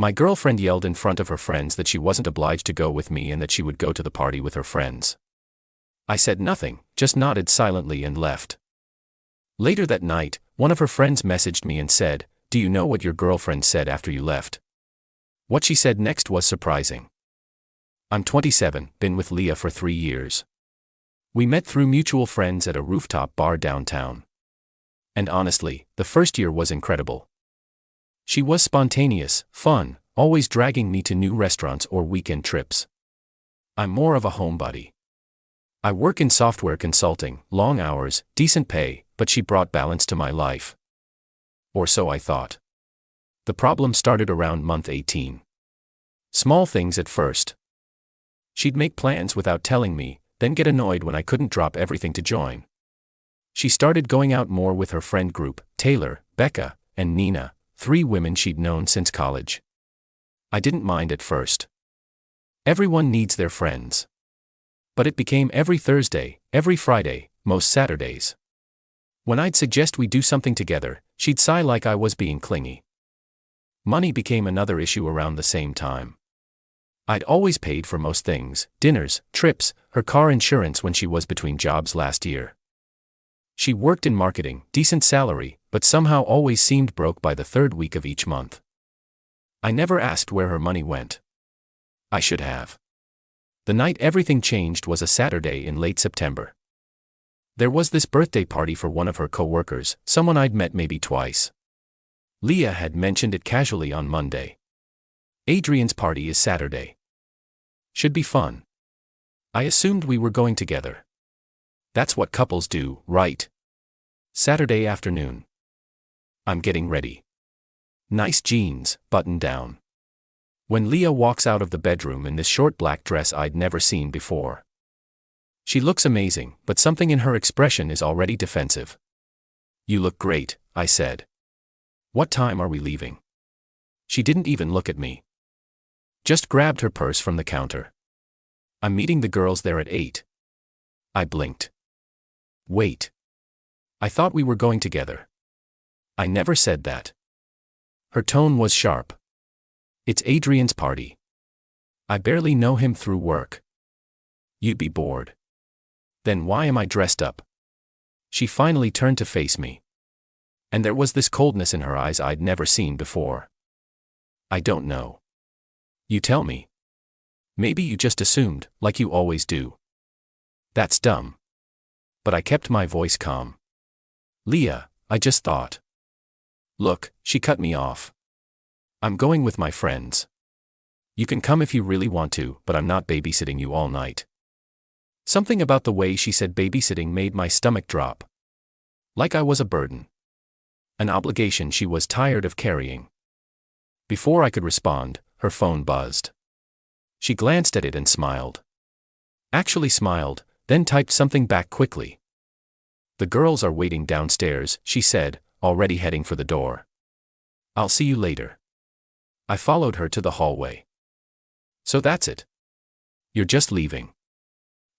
My girlfriend yelled in front of her friends that she wasn't obliged to go with me and that she would go to the party with her friends. I said nothing, just nodded silently and left. Later that night, one of her friends messaged me and said, "Do you know what your girlfriend said after you left?" What she said next was surprising. "I'm 27, been with Leah for 3 years. We met through mutual friends at a rooftop bar downtown. And honestly, the first year was incredible. She was spontaneous, fun, always dragging me to new restaurants or weekend trips. I'm more of a homebody. I work in software consulting, long hours, decent pay, but she brought balance to my life. Or so I thought. The problem started around month 18. Small things at first. She'd make plans without telling me, then get annoyed when I couldn't drop everything to join. She started going out more with her friend group, Taylor, Becca, and Nina, 3 women she'd known since college. I didn't mind at first. Everyone needs their friends. But it became every Thursday, every Friday, most Saturdays. When I'd suggest we do something together, she'd sigh like I was being clingy. Money became another issue around the same time. I'd always paid for most things, dinners, trips, her car insurance when she was between jobs last year. She worked in marketing, decent salary, but somehow always seemed broke by the 3rd week of each month. I never asked where her money went. I should have. The night everything changed was a Saturday in late September. There was this birthday party for one of her co-workers, someone I'd met maybe twice. Leah had mentioned it casually on Monday. Adrian's party is Saturday. Should be fun. I assumed we were going together. That's what couples do, right? Saturday afternoon. I'm getting ready. Nice jeans, button down. When Leah walks out of the bedroom in this short black dress I'd never seen before. She looks amazing, but something in her expression is already defensive. "You look great," I said. "What time are we leaving?" She didn't even look at me. Just grabbed her purse from the counter. "I'm meeting the girls there at 8. I blinked. "Wait. I thought we were going together." "I never said that." Her tone was sharp. "It's Adrian's party. I barely know him through work. You'd be bored." "Then why am I dressed up?" She finally turned to face me. And there was this coldness in her eyes I'd never seen before. "I don't know." "You tell me." "Maybe you just assumed, like you always do." "That's dumb." But I kept my voice calm. "Leah, I just thought." "Look," she cut me off. "I'm going with my friends. You can come if you really want to, but I'm not babysitting you all night." Something about the way she said babysitting made my stomach drop. Like I was a burden. An obligation she was tired of carrying. Before I could respond, her phone buzzed. She glanced at it and smiled. Actually smiled, then typed something back quickly. "The girls are waiting downstairs," she said, already heading for the door. "I'll see you later." I followed her to the hallway. "So that's it? You're just leaving?"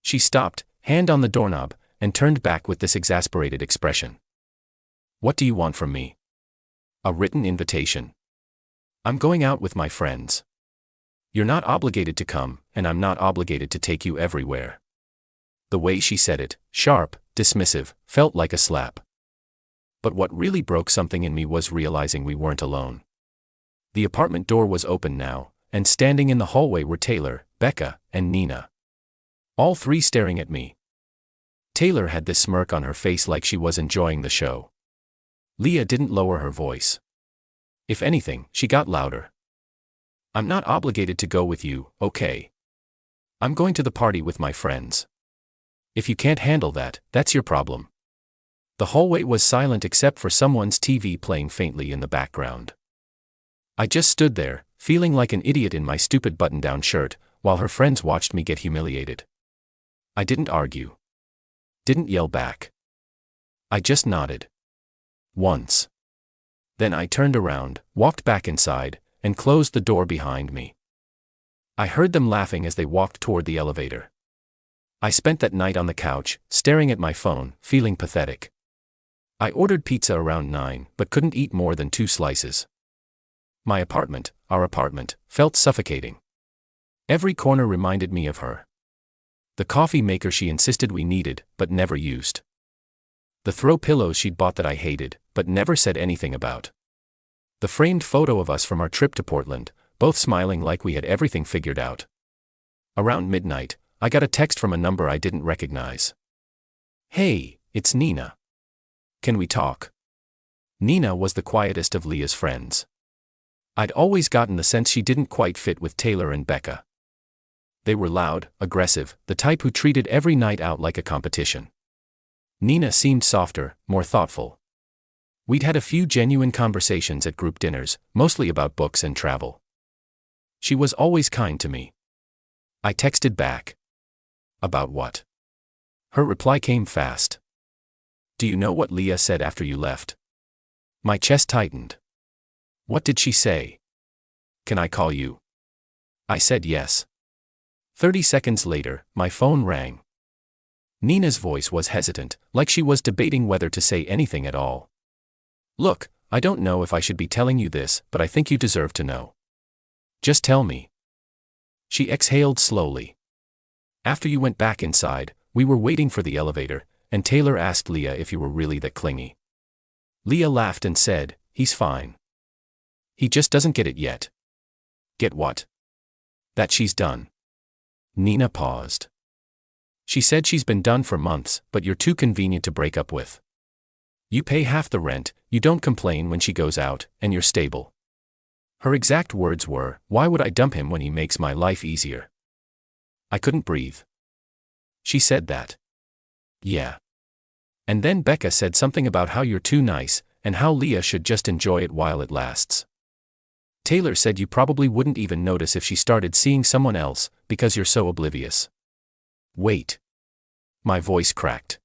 She stopped, hand on the doorknob, and turned back with this exasperated expression. "What do you want from me?" "A written invitation. I'm going out with my friends. You're not obligated to come, and I'm not obligated to take you everywhere." The way she said it, sharp, dismissive, felt like a slap. But what really broke something in me was realizing we weren't alone. The apartment door was open now, and standing in the hallway were Taylor, Becca, and Nina. All 3 staring at me. Taylor had this smirk on her face like she was enjoying the show. Leah didn't lower her voice. If anything, she got louder. "I'm not obligated to go with you, okay? I'm going to the party with my friends. If you can't handle that, that's your problem." The hallway was silent except for someone's TV playing faintly in the background. I just stood there, feeling like an idiot in my stupid button-down shirt, while her friends watched me get humiliated. I didn't argue. Didn't yell back. I just nodded. Once. Then I turned around, walked back inside, and closed the door behind me. I heard them laughing as they walked toward the elevator. I spent that night on the couch, staring at my phone, feeling pathetic. I ordered pizza around 9, but couldn't eat more than 2 slices. My apartment, our apartment, felt suffocating. Every corner reminded me of her. The coffee maker she insisted we needed, but never used. The throw pillows she'd bought that I hated, but never said anything about. The framed photo of us from our trip to Portland, both smiling like we had everything figured out. Around midnight, I got a text from a number I didn't recognize. "Hey, it's Nina. Can we talk?" Nina was the quietest of Leah's friends. I'd always gotten the sense she didn't quite fit with Taylor and Becca. They were loud, aggressive, the type who treated every night out like a competition. Nina seemed softer, more thoughtful. We'd had a few genuine conversations at group dinners, mostly about books and travel. She was always kind to me. I texted back. "About what?" Her reply came fast. "Do you know what Leah said after you left?" My chest tightened. "What did she say?" "Can I call you?" I said yes. 30 seconds later, my phone rang. Nina's voice was hesitant, like she was debating whether to say anything at all. "Look, I don't know if I should be telling you this, but I think you deserve to know. Just tell me." She exhaled slowly. "After you went back inside, we were waiting for the elevator, and Taylor asked Leah if you were really that clingy. Leah laughed and said, 'He's fine. He just doesn't get it yet.'" "Get what?" "That she's done." Nina paused. "She said she's been done for months, but you're too convenient to break up with. You pay half the rent, you don't complain when she goes out, and you're stable." Her exact words were, "Why would I dump him when he makes my life easier?" I couldn't breathe. She said that. Yeah. And then Becca said something about how you're too nice, and how Leah should just enjoy it while it lasts. Taylor said you probably wouldn't even notice if she started seeing someone else, because you're so oblivious. Wait. My voice cracked.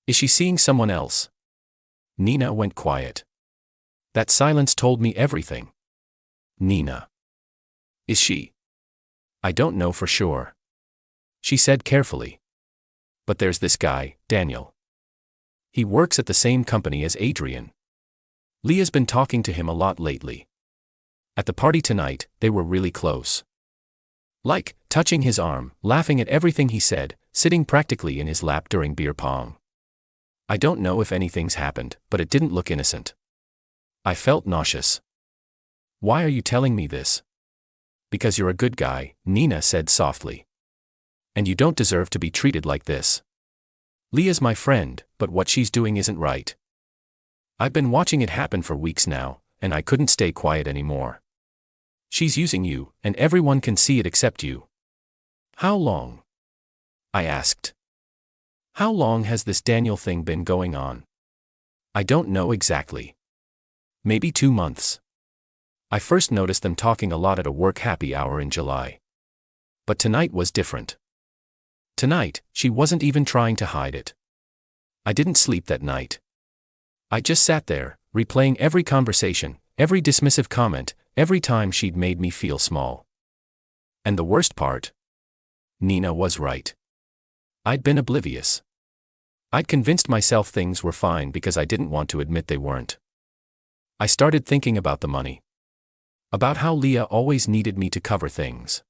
Is she seeing someone else? Nina went quiet. That silence told me everything. Nina. Is she? I don't know for sure. She said carefully. But there's this guy, Daniel. He works at the same company as Adrian. Leah's been talking to him a lot lately. At the party tonight, they were really close. Like, touching his arm, laughing at everything he said, sitting practically in his lap during beer pong. I don't know if anything's happened, but it didn't look innocent. I felt nauseous. Why are you telling me this? Because you're a good guy, Nina said softly. And you don't deserve to be treated like this. Leah's my friend, but what she's doing isn't right. I've been watching it happen for weeks now, and I couldn't stay quiet anymore. She's using you, and everyone can see it except you. How long? I asked. How long has this Daniel thing been going on? I don't know exactly. Maybe 2 months. I first noticed them talking a lot at a work happy hour in July. But tonight was different. Tonight, she wasn't even trying to hide it. I didn't sleep that night. I just sat there, replaying every conversation, every dismissive comment, every time she'd made me feel small. And the worst part? Nina was right. I'd been oblivious. I'd convinced myself things were fine because I didn't want to admit they weren't. I started thinking about the money. About how Leah always needed me to cover things.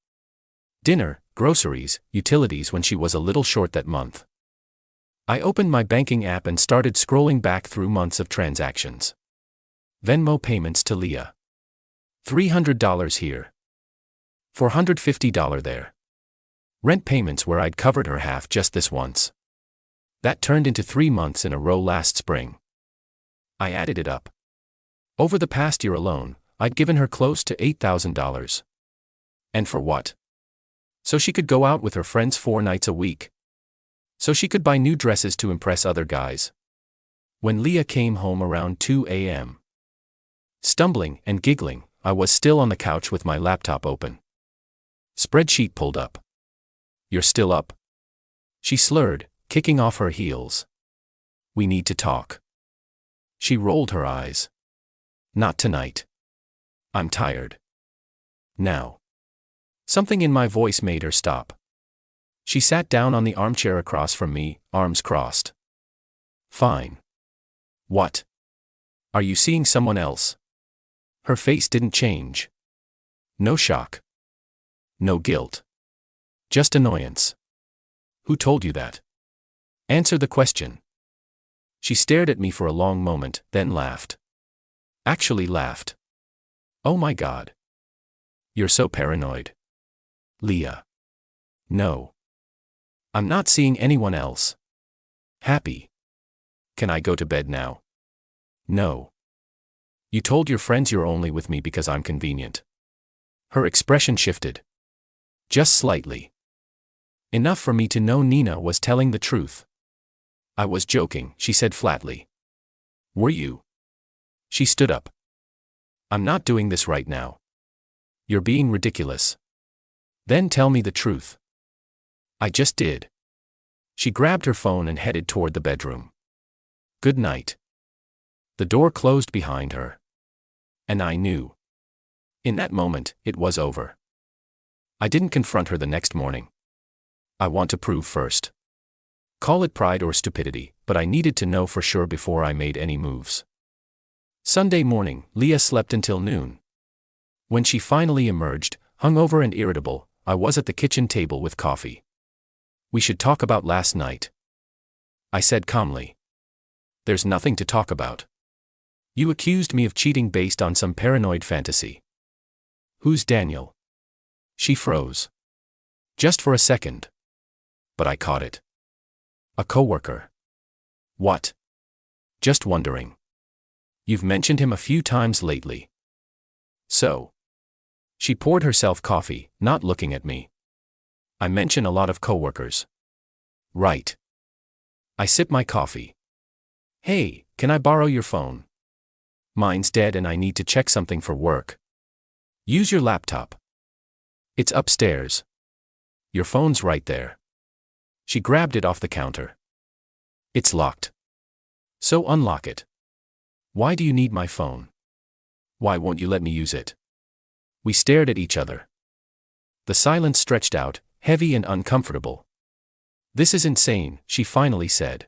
Dinner, groceries, utilities when she was a little short that month. I opened my banking app and started scrolling back through months of transactions. Venmo payments to Leah. $300 here. $450 there. Rent payments where I'd covered her half just this once. That turned into 3 months in a row last spring. I added it up. Over the past year alone, I'd given her close to $8,000. And for what? So she could go out with her friends 4 nights a week. So she could buy new dresses to impress other guys. When Leah came home around 2 a.m. Stumbling and giggling, I was still on the couch with my laptop open. Spreadsheet pulled up. You're still up? She slurred, kicking off her heels. We need to talk. She rolled her eyes. Not tonight. I'm tired. Now. Something in my voice made her stop. She sat down on the armchair across from me, arms crossed. Fine. What? Are you seeing someone else? Her face didn't change. No shock. No guilt. Just annoyance. Who told you that? Answer the question. She stared at me for a long moment, then laughed. Actually laughed. Oh my God. You're so paranoid. Leah. No. I'm not seeing anyone else. Happy. Can I go to bed now? No. You told your friends you're only with me because I'm convenient. Her expression shifted. Just slightly. Enough for me to know Nina was telling the truth. I was joking, she said flatly. Were you? She stood up. I'm not doing this right now. You're being ridiculous. Then tell me the truth. I just did. She grabbed her phone and headed toward the bedroom. Good night. The door closed behind her. And I knew. In that moment, it was over. I didn't confront her the next morning. I want to prove first. Call it pride or stupidity, but I needed to know for sure before I made any moves. Sunday morning, Leah slept until noon. When she finally emerged, hungover and irritable, I was at the kitchen table with coffee. We should talk about last night. I said calmly. There's nothing to talk about. You accused me of cheating based on some paranoid fantasy. Who's Daniel? She froze. Just for a second. But I caught it. A coworker. What? Just wondering. You've mentioned him a few times lately. So? She poured herself coffee, not looking at me. I mention a lot of coworkers. Right. I sip my coffee. Hey, can I borrow your phone? Mine's dead and I need to check something for work. Use your laptop. It's upstairs. Your phone's right there. She grabbed it off the counter. It's locked. So unlock it. Why do you need my phone? Why won't you let me use it? We stared at each other. The silence stretched out, heavy and uncomfortable. This is insane, she finally said.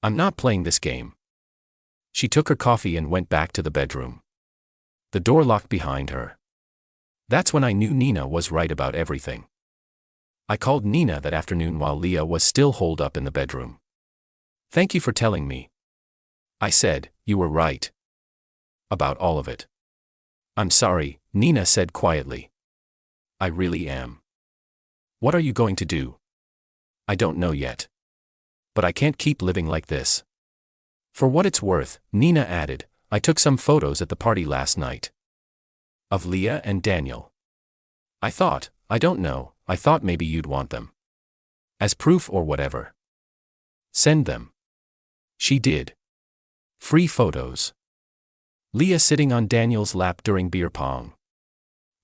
I'm not playing this game. She took her coffee and went back to the bedroom. The door locked behind her. That's when I knew Nina was right about everything. I called Nina that afternoon while Leah was still holed up in the bedroom. Thank you for telling me. I said, you were right. About all of it. I'm sorry, Nina said quietly. I really am. What are you going to do? I don't know yet. But I can't keep living like this. For what it's worth, Nina added, I took some photos at the party last night. Of Leah and Daniel. I thought maybe you'd want them. As proof or whatever. Send them. She did. Free photos. Leah sitting on Daniel's lap during beer pong.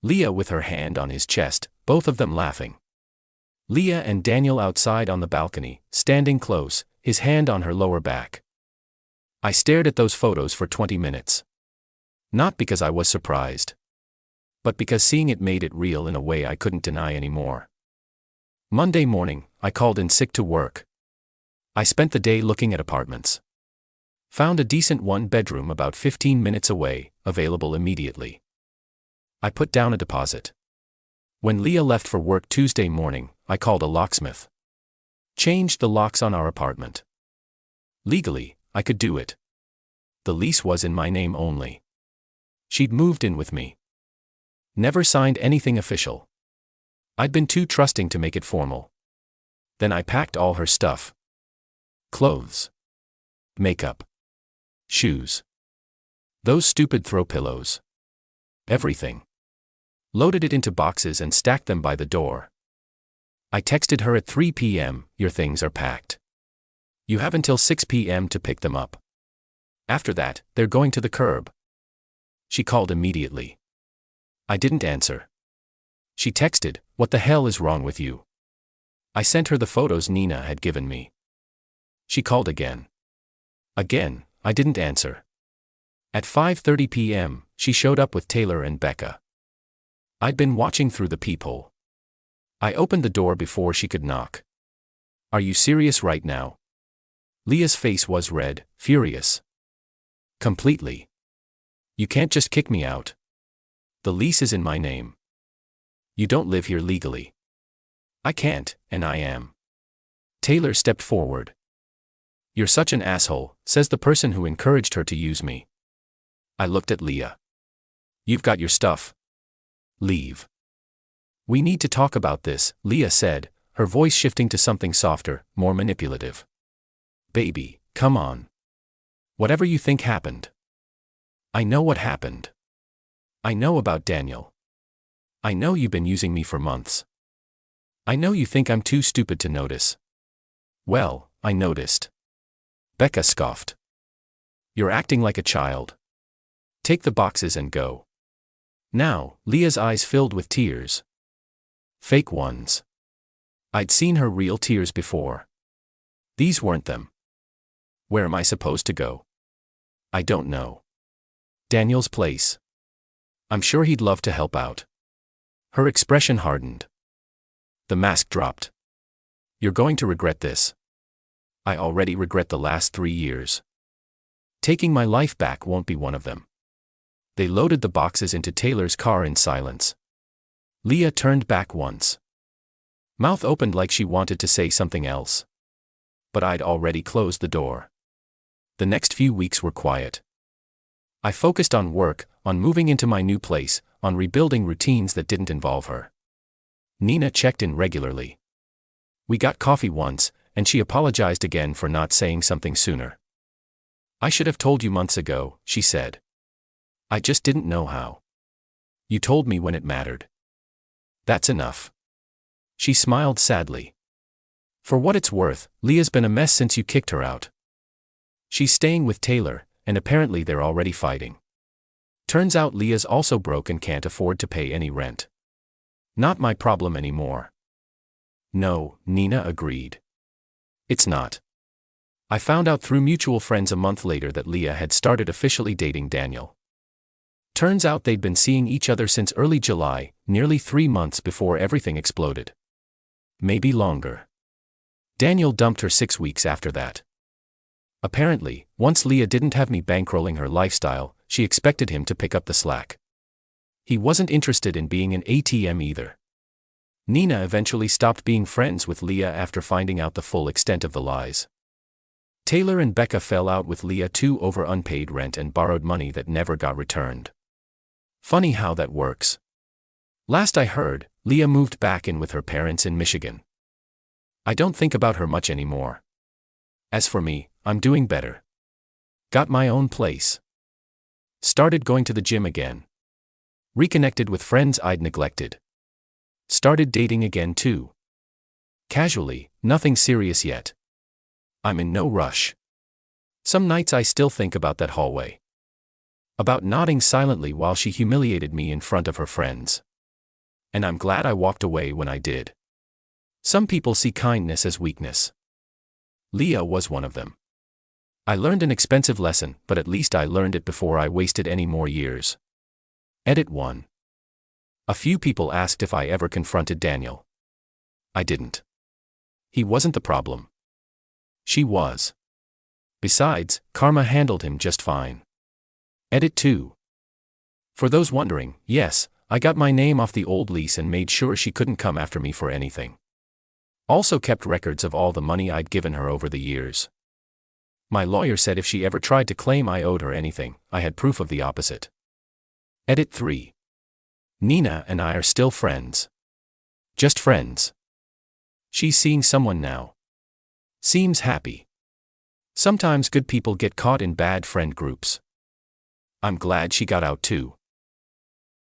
Leah with her hand on his chest, both of them laughing. Leah and Daniel outside on the balcony, standing close, his hand on her lower back. I stared at those photos for 20 minutes. Not because I was surprised. But because seeing it made it real in a way I couldn't deny anymore. Monday morning, I called in sick to work. I spent the day looking at apartments. Found a decent one-bedroom about 15 minutes away, available immediately. I put down a deposit. When Leah left for work Tuesday morning, I called a locksmith. Changed the locks on our apartment. Legally, I could do it. The lease was in my name only. She'd moved in with me. Never signed anything official. I'd been too trusting to make it formal. Then I packed all her stuff. Clothes. Makeup. Shoes. Those stupid throw pillows. Everything. Loaded it into boxes and stacked them by the door. I texted her at 3 p.m., your things are packed. You have until 6 p.m. to pick them up. After that, they're going to the curb. She called immediately. I didn't answer. She texted, what the hell is wrong with you? I sent her the photos Nina had given me. She called again. Again, I didn't answer. At 5:30 p.m., she showed up with Taylor and Becca. I'd been watching through the peephole. I opened the door before she could knock. Are you serious right now? Leah's face was red, furious. Completely. You can't just kick me out. The lease is in my name. You don't live here legally. I can't, and I am. Taylor stepped forward. You're such an asshole, says the person who encouraged her to use me. I looked at Leah. You've got your stuff. Leave. We need to talk about this, Leah said, her voice shifting to something softer, more manipulative. Baby, come on. Whatever you think happened. I know what happened. I know about Daniel. I know you've been using me for months. I know you think I'm too stupid to notice. Well, I noticed. Becca scoffed. You're acting like a child. Take the boxes and go. Now, Leah's eyes filled with tears. Fake ones. I'd seen her real tears before. These weren't them. Where am I supposed to go? I don't know. Daniel's place. I'm sure he'd love to help out. Her expression hardened. The mask dropped. You're going to regret this. I already regret the last 3 years. Taking my life back won't be one of them. They loaded the boxes into Taylor's car in silence. Leah turned back once. Mouth opened like she wanted to say something else. But I'd already closed the door. The next few weeks were quiet. I focused on work, on moving into my new place, on rebuilding routines that didn't involve her. Nina checked in regularly. We got coffee once, and she apologized again for not saying something sooner. I should have told you months ago, she said. I just didn't know how. You told me when it mattered. That's enough. She smiled sadly. For what it's worth, Leah's been a mess since you kicked her out. She's staying with Taylor, and apparently they're already fighting. Turns out Leah's also broke and can't afford to pay any rent. Not my problem anymore. No, Nina agreed. It's not. I found out through mutual friends a month later that Leah had started officially dating Daniel. Turns out they'd been seeing each other since early July, nearly 3 months before everything exploded. Maybe longer. Daniel dumped her 6 weeks after that. Apparently, once Leah didn't have me bankrolling her lifestyle, she expected him to pick up the slack. He wasn't interested in being an ATM either. Nina eventually stopped being friends with Leah after finding out the full extent of the lies. Taylor and Becca fell out with Leah too over unpaid rent and borrowed money that never got returned. Funny how that works. Last I heard, Leah moved back in with her parents in Michigan. I don't think about her much anymore. As for me, I'm doing better. Got my own place. Started going to the gym again. Reconnected with friends I'd neglected. Started dating again too. Casually, nothing serious yet. I'm in no rush. Some nights I still think about that hallway. About nodding silently while she humiliated me in front of her friends. And I'm glad I walked away when I did. Some people see kindness as weakness. Leah was one of them. I learned an expensive lesson, but at least I learned it before I wasted any more years. Edit 1. A few people asked if I ever confronted Daniel. I didn't. He wasn't the problem. She was. Besides, karma handled him just fine. Edit 2. For those wondering, yes, I got my name off the old lease and made sure she couldn't come after me for anything. Also kept records of all the money I'd given her over the years. My lawyer said if she ever tried to claim I owed her anything, I had proof of the opposite. Edit 3. Nina and I are still friends. Just friends. She's seeing someone now. Seems happy. Sometimes good people get caught in bad friend groups. I'm glad she got out too.